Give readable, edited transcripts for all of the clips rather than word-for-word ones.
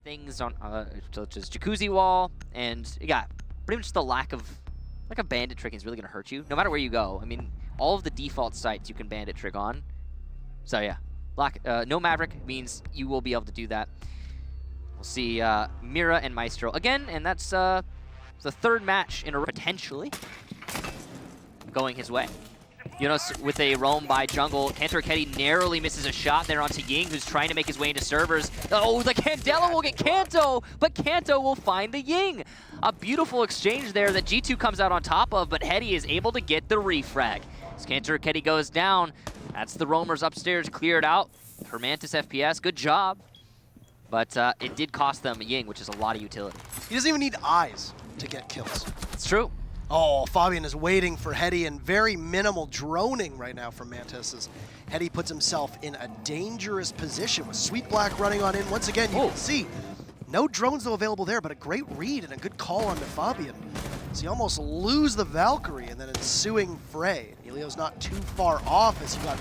things on such as jacuzzi wall, and yeah, pretty much the lack of like a bandit trick is really going to hurt you no matter where you go. I mean, all of the default sites you can bandit trick on. So yeah, no Maverick means you will be able to do that. We'll see Mira and Maestro again, and that's the third match in a row potentially going his way. You know, with a roam by jungle, Kanto narrowly misses a shot there onto Ying, who's trying to make his way into servers. Oh, the Candela will get Kanto, but Kanto will find the Ying. A beautiful exchange there that G2 comes out on top of, but Hetty is able to get the refrag. As Kanto goes down, that's the roamers upstairs cleared out. Her mantis FPS, good job. But it did cost them a Ying, which is a lot of utility. He doesn't even need eyes to get kills. It's true. Oh, Fabian is waiting for Hetty, and very minimal droning right now from Mantis as Hetty puts himself in a dangerous position with Sweet Black running on in. Once again, you can see no drones though available there, but a great read and a good call onto Fabian. So you almost lose the Valkyrie and then ensuing fray. Elio's not too far off as you got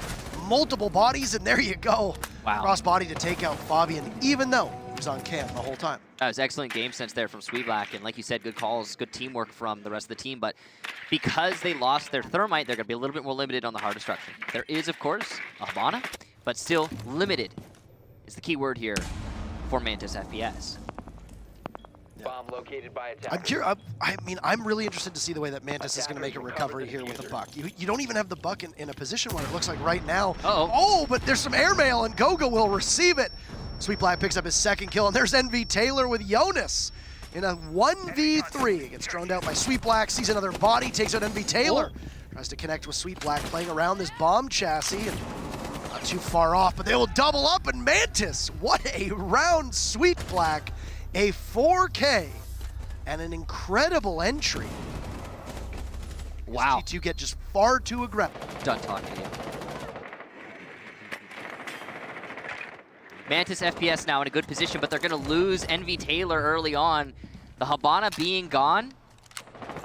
multiple bodies, and there you go. Wow. Cross body to take out Fabian, even though he was on camp the whole time. That was excellent game sense there from Sweet Black, and like you said, good calls, good teamwork from the rest of the team, but because they lost their Thermite, they're going to be a little bit more limited on the hard destruction. There is, of course, a Habana, but still limited is the key word here for Mantis FPS. Bomb located by attack. I'm really interested to see the way that Mantis is going to make a recovery here with the buck. You don't even have the buck in a position where it looks like right now. Oh, but there's some airmail, and Goga will receive it. Sweet Black picks up his second kill, and there's NV Taylor with Jonas in a 1v3. Gets droned out by Sweet Black, sees another body, takes out NV Taylor. Tries to connect with Sweet Black, playing around this bomb chassis, and not too far off, but they will double up, and Mantis, what a round, Sweet Black. A 4K and an incredible entry. Wow. G2 get just far too aggressive. Done talking to you. Mantis FPS now in a good position, but they're going to lose NV Taylor early on. The Habana being gone,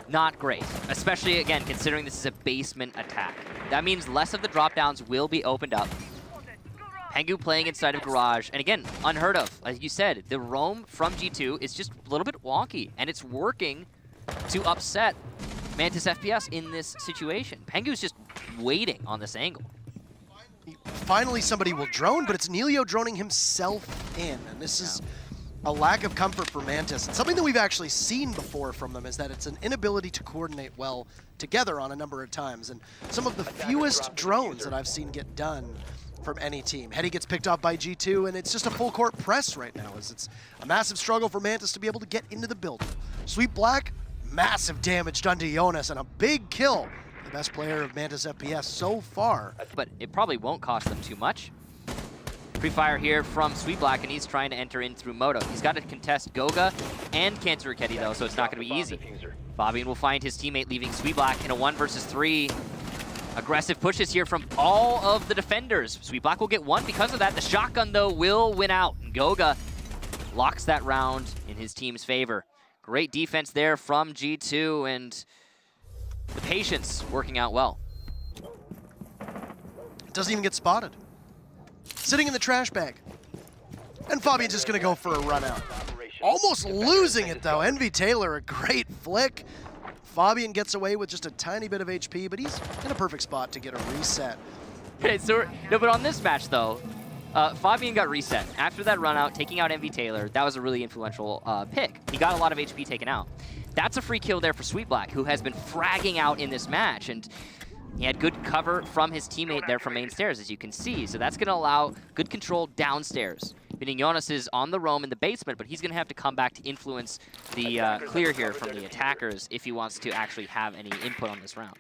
not great. Especially, again, considering this is a basement attack. That means less of the drop downs will be opened up. Pengu playing inside of Garage, and again, unheard of. Like you said, the roam from G2 is just a little bit wonky, and it's working to upset Mantis FPS in this situation. Pengu's just waiting on this angle. Finally, somebody will drone, but it's Nelio droning himself in, and this is a lack of comfort for Mantis. And something that we've actually seen before from them is that it's an inability to coordinate well together on a number of times, and some of the fewest drones that I've seen get done from any team. Hetty gets picked up by G2, and it's just a full court press right now, as it's a massive struggle for Mantis to be able to get into the building. Sweet Black, massive damage done to Jonas, and a big kill. The best player of Mantis FPS so far. But it probably won't cost them too much. Pre-fire here from Sweet Black, and he's trying to enter in through Moto. He's got to contest Goga and Cancer Ketty, though, so it's not going to be easy. Fabian will find his teammate, leaving Sweet Black in a 1 versus 3. Aggressive pushes here from all of the defenders. Sweet Black will get one because of that. The shotgun, though, will win out. And Goga locks that round in his team's favor. Great defense there from G2, and the patience working out well. Doesn't even get spotted. Sitting in the trash bag. And Fabian's just going to go for a run out. Almost losing it, though. NV Taylor, a great flick. Fabian gets away with just a tiny bit of HP, but he's in a perfect spot to get a reset. Okay, so no, but on this match though, Fabian got reset after that run out, taking out NV Taylor. That was a really influential pick. He got a lot of HP taken out. That's a free kill there for Sweet Black, who has been fragging out in this match, and he had good cover from his teammate there from main stairs, as you can see. So that's going to allow good control downstairs. Meaning Jonas is on the roam in the basement, but he's going to have to come back to influence the clear here from the attackers if he wants to actually have any input on this round.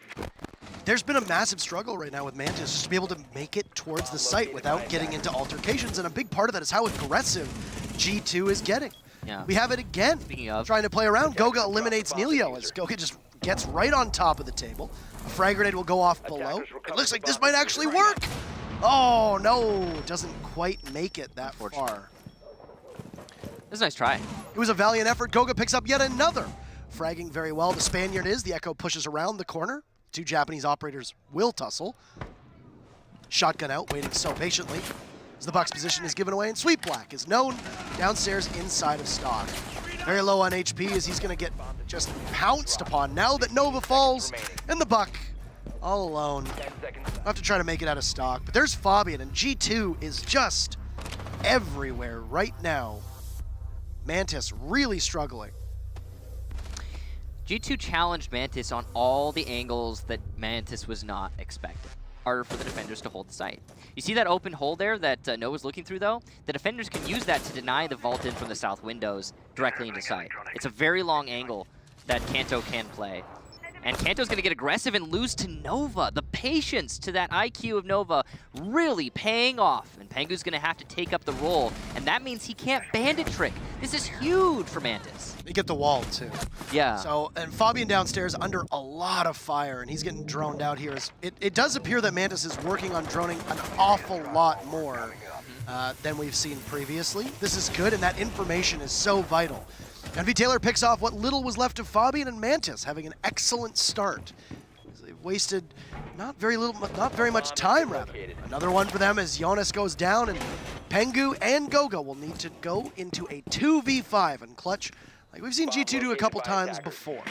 There's been a massive struggle right now with Mantis just to be able to make it towards the site without getting into altercations, and a big part of that is how aggressive G2 is getting. Yeah. We have it again. Speaking of, trying to play around, Goga eliminates Nelio as Goga just gets right on top of the table. A frag grenade will go off below. It looks like this might actually work. Oh, no, doesn't quite make it that far. That's a nice try. It was a valiant effort. Goga picks up yet another. Fragging very well. The Spaniard is. The Echo pushes around the corner. Two Japanese operators will tussle. Shotgun out, waiting so patiently. as the Bucks' position is given away, and Sweet Black is known downstairs inside of stock. Very low on HP as he's going to get just pounced upon now that Nova falls, and the Buck all alone. I'll have to try to make it out of stock, but there's Fabian, and G2 is just everywhere right now. Mantis really struggling. G2 challenged Mantis on all the angles that Mantis was not expecting. Harder for the defenders to hold the site. You see that open hole there that Noah's looking through, though? The defenders can use that to deny the vault in from the south windows directly into sight. It's a very long angle that Kanto can play. And Kanto's going to get aggressive and lose to Nova. The patience to that IQ of Nova really paying off. And Pengu's going to have to take up the role. And that means he can't bandit trick. This is huge for Mantis. They get the wall, too. Yeah. So, and Fabian downstairs under a lot of fire, and he's getting droned out here. It does appear that Mantis is working on droning an awful lot more than we've seen previously. This is good, and that information is so vital. Envy Taylor picks off what little was left of Fabian, and Mantis having an excellent start. They've wasted not very much time, rather. Another one for them as Jonas goes down, and Pengu and Gogo will need to go into a 2v5 and clutch, like we've seen G2 do a couple times before.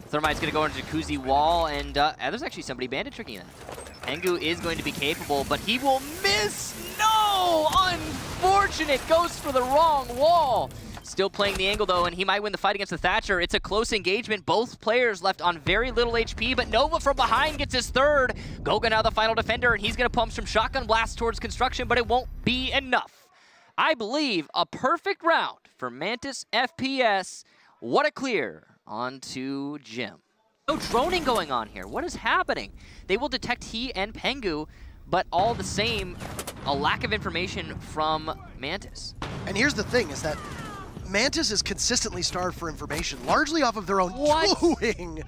Thermite's going to go into Jacuzzi wall, and there's actually somebody bandit tricking that. Pengu is going to be capable, but he will miss. No! Unfortunate. Goes for the wrong wall. Still playing the angle, though, and he might win the fight against the Thatcher. It's a close engagement. Both players left on very little HP, but Nova from behind gets his third. Goga now the final defender, and he's going to pump some shotgun blasts towards construction, but it won't be enough. I believe a perfect round for Mantis FPS. What a clear onto Jim. No droning going on here. What is happening? They will detect he and Pengu, but all the same, a lack of information from Mantis. And here's the thing, is that Mantis is consistently starved for information, largely off of their own doing.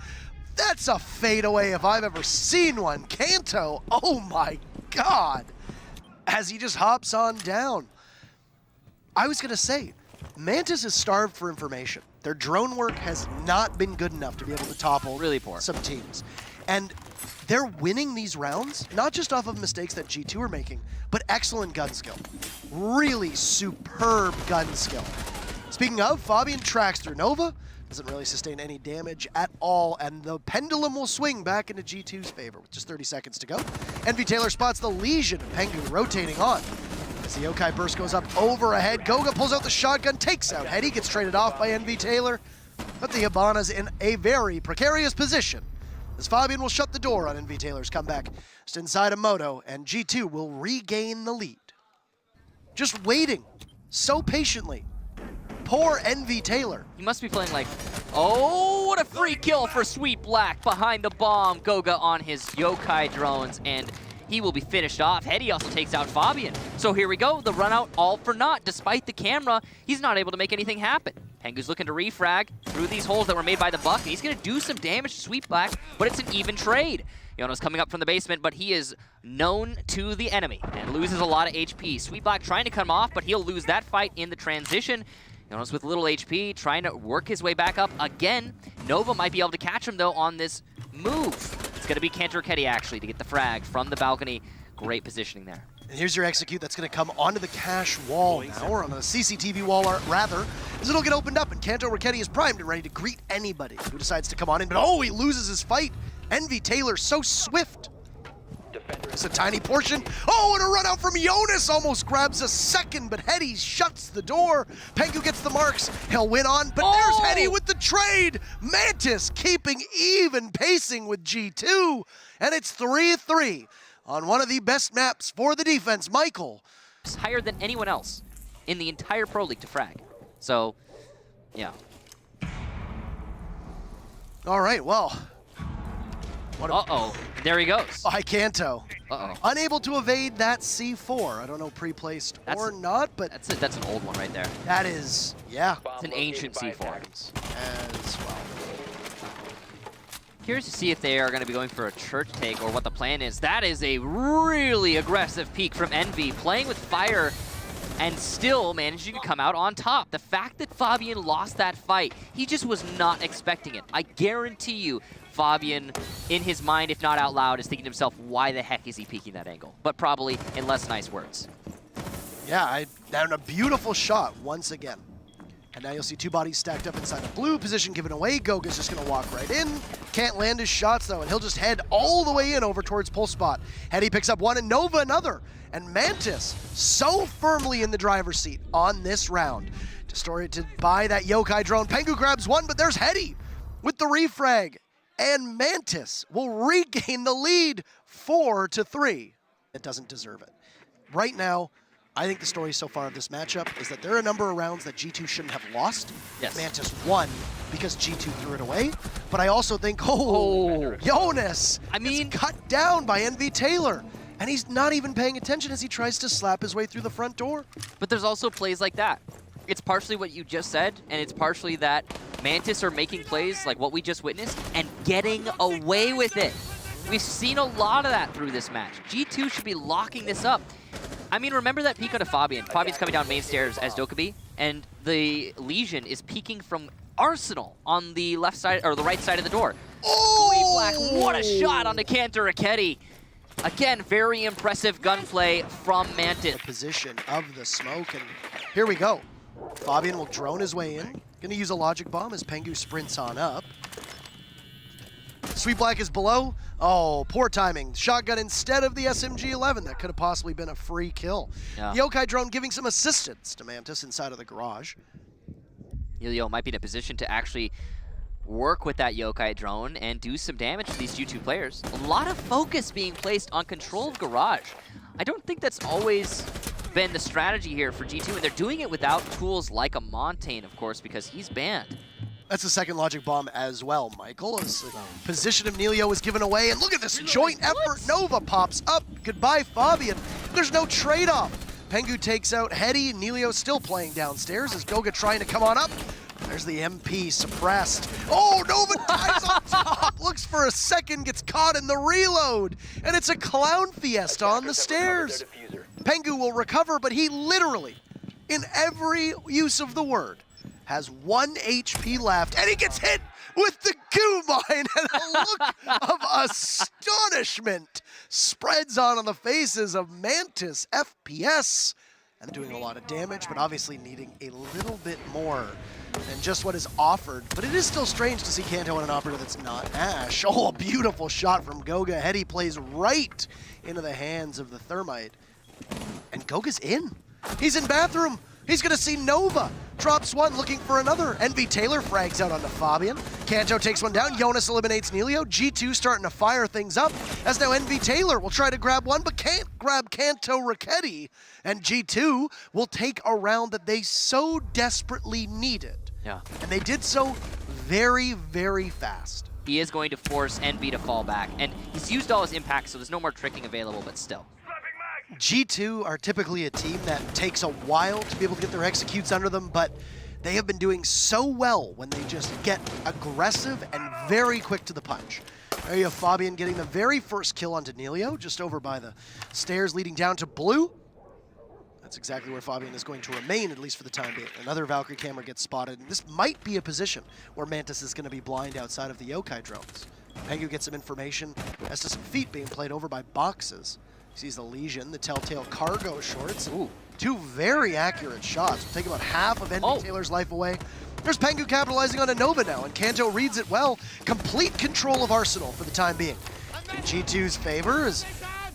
That's a fadeaway if I've ever seen one. Kanto, oh my god, as he just hops on down. I was gonna say, Mantis is starved for information. Their drone work has not been good enough to be able to topple really poor some teams. And they're winning these rounds, not just off of mistakes that G2 are making, but excellent gun skill. Really superb gun skill. Speaking of, Fabian tracks through Nova, doesn't really sustain any damage at all, and the pendulum will swing back into G2's favor with just 30 seconds to go. Envy Taylor spots the Legion of Pengu rotating on. As the Yokai burst goes up over ahead, Goga pulls out the shotgun, takes out Hetty, gets traded off by Envy Taylor, but the Hibana's in a very precarious position, as Fabian will shut the door on Envy Taylor's comeback just inside of Moto, and G2 will regain the lead. Just waiting so patiently. Poor Envy Taylor. He must be playing like, oh, what a free kill for Sweet Black behind the bomb. Goga on his Yokai drones, and he will be finished off. Hetty also takes out Fabian. So here we go, the run out all for naught. Despite the camera, he's not able to make anything happen. Pengu's looking to refrag through these holes that were made by the Buck, and he's gonna do some damage to Sweet Black, but it's an even trade. Yono's coming up from the basement, but he is known to the enemy and loses a lot of HP. Sweet Black trying to cut him off, but he'll lose that fight in the transition. Jonas with little HP, trying to work his way back up again. Nova might be able to catch him, though, on this move. It's going to be Kanto Ketty, actually, to get the frag from the balcony. Great positioning there. And here's your execute that's going to come onto the cache wall now, or on the CCTV wall, rather, as it'll get opened up, and Kanto Raketti is primed and ready to greet anybody who decides to come on in. But oh, he loses his fight. Envy Taylor so swift. It's a tiny portion. Oh, and a run out from Jonas almost grabs a second, but Hetty shuts the door. Pengu gets the marks. He'll win on, but there's Hetty with the trade. Mantis keeping even pacing with G2, and it's 3-3 on one of the best maps for the defense. Michael. It's higher than anyone else in the entire Pro League to frag. So, yeah. All right, well. Uh-oh, there he goes. By Kanto. Uh-oh. Unable to evade that C4. I don't know pre-placed or not, but... That's an old one right there. That is, yeah. It's an ancient C4. As well. Curious to see if they are going to be going for a church take or what the plan is. That is a really aggressive peek from Envy, playing with fire and still managing to come out on top. The fact that Fabian lost that fight, he just was not expecting it. I guarantee you, Fabian, in his mind, if not out loud, is thinking to himself, why the heck is he peeking that angle? But probably in less nice words. Yeah, and a beautiful shot once again. And now you'll see two bodies stacked up inside the blue position given away. Goga's just going to walk right in. Can't land his shots, though, and he'll just head all the way in over towards Pulse Spot. Heady picks up one, and Nova another. And Mantis so firmly in the driver's seat on this round. Distorted by that Yokai drone. Pengu grabs one, but there's Heady with the refrag. And Mantis will regain the lead 4-3. It doesn't deserve it. Right now, I think the story so far of this matchup is that there are a number of rounds that G2 shouldn't have lost. Yes. Mantis won because G2 threw it away. But I also think, Jonas is cut down by NV Taylor. And he's not even paying attention as he tries to slap his way through the front door. But there's also plays like that. It's partially what you just said, and it's partially that Mantis are making plays like what we just witnessed and getting away with it. We've seen a lot of that through this match. G2 should be locking this up. I mean, remember that peek onto Fabian. Fabian's coming down main stairs as Dokkaebi, and the Legion is peeking from Arsenal on the left side, or the right side of the door. Oh! Black, what a shot onto Kanto Raketti. Again, very impressive gunplay from Mantis. The position of the smoke, and here we go. Fabian will drone his way in. Gonna use a logic bomb as Pengu sprints on up. Sweet Black is below. Oh, poor timing. Shotgun instead of the SMG-11. That could have possibly been a free kill. Yeah. Yokai drone giving some assistance to Mantis inside of the garage. Elio might be in a position to actually work with that Yokai drone and do some damage to these G2 players. A lot of focus being placed on control of garage. I don't think that's always been the strategy here for G2, and they're doing it without tools like a Montaigne, of course, because he's banned. That's the second logic bomb as well, Michael. As the position of Nelio is given away, and look at this joint effort. Nova pops up. Goodbye, Fabian. There's no trade-off. Pengu takes out Heady. Nelio still playing downstairs as Goga trying to come on up. There's the MP suppressed. Oh, Nova dives on top. Looks for a second, gets caught in the reload. And it's a clown fiesta on the stairs. Pengu will recover, but he literally, in every use of the word, has 1 HP left, and he gets hit with the goo mine, and a look of astonishment spreads on the faces of Mantis FPS, and doing a lot of damage, but obviously needing a little bit more than just what is offered. But it is still strange to see Kanto on an operator that's not Ash. Oh, a beautiful shot from Goga. Heady plays right into the hands of the Thermite, and Goga's in. He's in bathroom. He's gonna see Nova. Drops one, looking for another. NV Taylor frags out onto Fabian. Kanto takes one down. Jonas eliminates Nelio. G2 starting to fire things up, as now NV Taylor will try to grab one, but can't grab Kanto Raketti. And G2 will take a round that they so desperately needed. Yeah. And they did so very, very fast. He is going to force NV to fall back, and he's used all his impact, so there's no more tricking available, but still. G2 are typically a team that takes a while to be able to get their executes under them, but they have been doing so well when they just get aggressive and very quick to the punch. There you have Fabian getting the very first kill onto Nelio, just over by the stairs leading down to blue. That's exactly where Fabian is going to remain, at least for the time being. Another Valkyrie camera gets spotted, and this might be a position where Mantis is going to be blind outside of the Yokai drones. Pengu gets some information as to some feet being played over by boxes. Sees the Legion, the Telltale cargo shorts. Ooh. Two very accurate shots. Will take about half of NV Taylor's life away. There's Pengu capitalizing on a Nova now, and Kanto reads it well. Complete control of Arsenal for the time being. In G2's favor is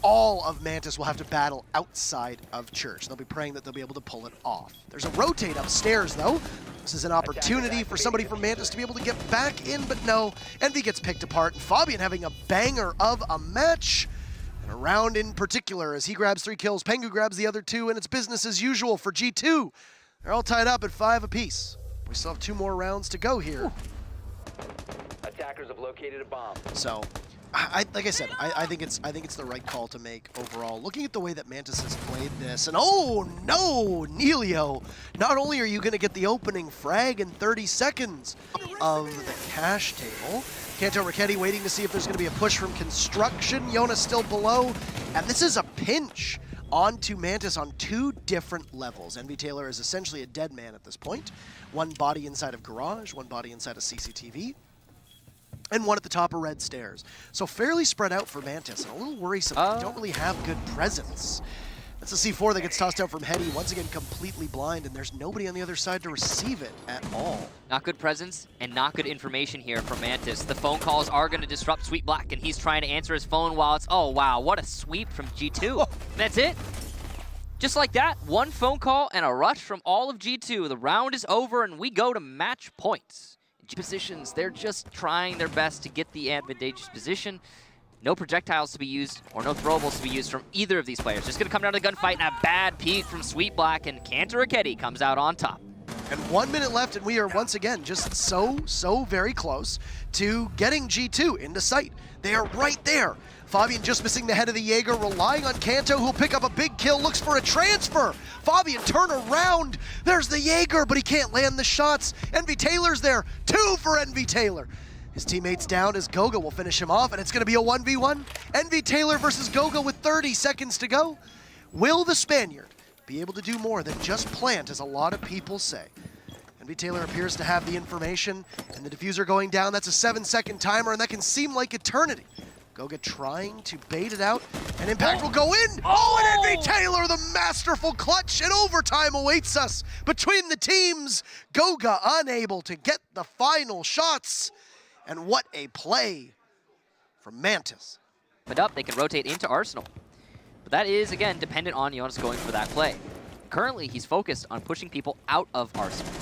all of Mantis will have to battle outside of Church. They'll be praying that they'll be able to pull it off. There's a rotate upstairs, though. This is an opportunity for somebody from Mantis to be able to get back in, but no. NV gets picked apart, and Fabian having a banger of a match. And a round in particular, as he grabs 3 kills, Pengu grabs the other 2, and it's business as usual for G2. They're all tied up at 5 apiece. We still have 2 more rounds to go here. Attackers have located a bomb. So, like I said, I think it's the right call to make overall. Looking at the way that Mantis has played this, and oh no, Nelio! Not only are you going to get the opening frag in 30 seconds of the cash table, Kanto Raketti waiting to see if there's going to be a push from construction. Jonas still below, and this is a pinch onto Mantis on 2 different levels. NV Taylor is essentially a dead man at this point. 1 body inside of garage, 1 body inside of CCTV. And 1 at the top of red stairs. So fairly spread out for Mantis, and a little worrisome. They don't really have good presence. That's a C4 that gets tossed out from Hetty, once again completely blind, and there's nobody on the other side to receive it at all. Not good presence and not good information here from Mantis. The phone calls are going to disrupt Sweet Black, and he's trying to answer his phone while it's, oh wow, what a sweep from G2. That's it. Just like that, one phone call and a rush from all of G2. The round is over, and we go to match points. Positions, they're just trying their best to get the advantageous position. No projectiles to be used, or no throwables to be used from either of these players. Just gonna come down to the gunfight, and a bad peek from Sweet Black, and Cantor Raketti comes out on top. And 1 minute left, and we are once again just so very close to getting G2 into sight. They are right there. Fabian just missing the head of the Jaeger, relying on Kanto, who'll pick up a big kill, looks for a transfer. Fabian, turn around. There's the Jaeger, but he can't land the shots. Envy Taylor's there. 2 for Envy Taylor. His teammate's down as Goga will finish him off, and it's going to be a 1v1. Envy Taylor versus Goga with 30 seconds to go. Will the Spaniard be able to do more than just plant, as a lot of people say? Envy Taylor appears to have the information, and the diffuser going down. That's a 7-second timer, and that can seem like eternity. Goga trying to bait it out, and Impact will go in. Oh, and Envy Taylor, the masterful clutch, and overtime awaits us between the teams. Goga unable to get the final shots. And what a play from Mantis. But up, they can rotate into Arsenal. But that is, again, dependent on Jonas going for that play. Currently, he's focused on pushing people out of Arsenal.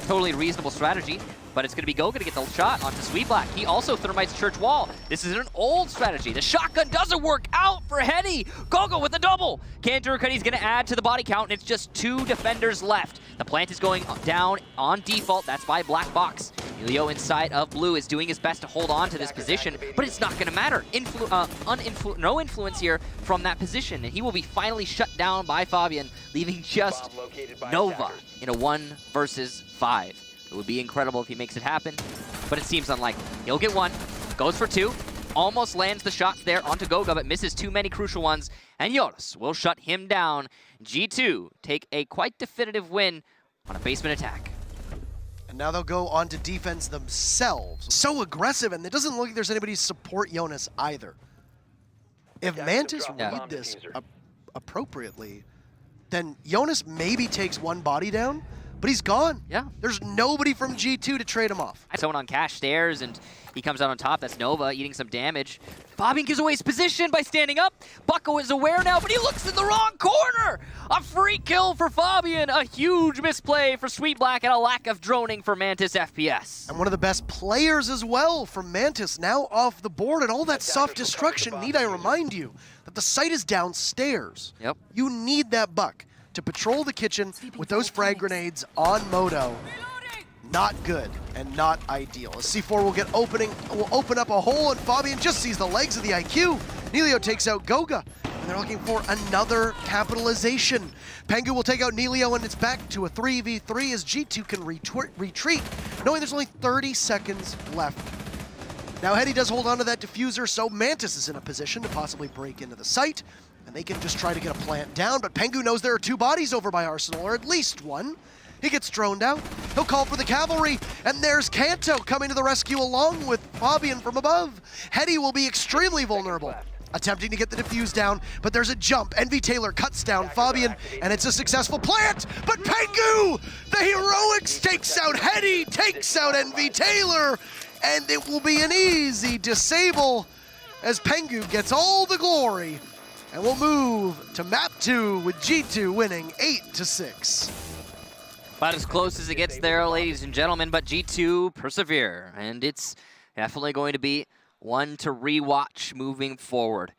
Totally reasonable strategy, but it's going to be Goga to get the shot onto Sweet Black. He also thermites Church Wall. This is an old strategy. The shotgun doesn't work out for Hetty. Goga with a double. Cantor Raketti's going to add to the body count, and it's just 2 defenders left. The plant is going down on default. That's by Black Box. Leo inside of Blue is doing his best to hold on to this position, but it's not going to matter. No influence here from that position, and he will be finally shut down by Fabian, leaving just Nova in a 1 versus 5. It would be incredible if he makes it happen, but it seems unlikely. He'll get 1, goes for 2, almost lands the shots there onto Goga, but misses too many crucial ones, and Jonas will shut him down. G2 take a quite definitive win on a basement attack. And now they'll go on to defense themselves. So aggressive, and it doesn't look like there's anybody to support Jonas either. If Mantis read this appropriately, then Jonas maybe takes 1 body down, but he's gone. Yeah. There's nobody from G2 to trade him off. Someone on cash stairs, and he comes out on top. That's Nova eating some damage. Fabian gives away his position by standing up. Bucko is aware now, but he looks in the wrong corner. A free kill for Fabian. A huge misplay for Sweet Black, and a lack of droning for Mantis FPS. And one of the best players as well from Mantis now off the board, and all that soft destruction. Need I remind you that the site is downstairs. Yep. You need that buck to patrol the kitchen with those frag grenades on Moto. Not good and not ideal. As C4 will open up a hole, and Fabian just sees the legs of the IQ. Nelio takes out Goga, and they're looking for another capitalization. Pengu will take out Nelio, and it's back to a 3v3 as G2 can retreat, knowing there's only 30 seconds left. Now Hetty does hold on to that diffuser, so Mantis is in a position to possibly break into the site, and they can just try to get a plant down, but Pengu knows there are 2 bodies over by Arsenal, or at least 1. He gets droned out. He'll call for the cavalry, and there's Kanto coming to the rescue along with Fabian from above. Hetty will be extremely vulnerable, attempting to get the defuse down, but there's a jump. Envy Taylor cuts down Fabian, and it's a successful plant, but Pengu, the heroics, takes out Hetty, takes out Envy Taylor, and it will be an easy disable as Pengu gets all the glory, and we'll move to map 2 with G2 winning 8-6. About as close as it gets there, ladies and gentlemen, but G2 persevere, and it's definitely going to be one to rewatch moving forward.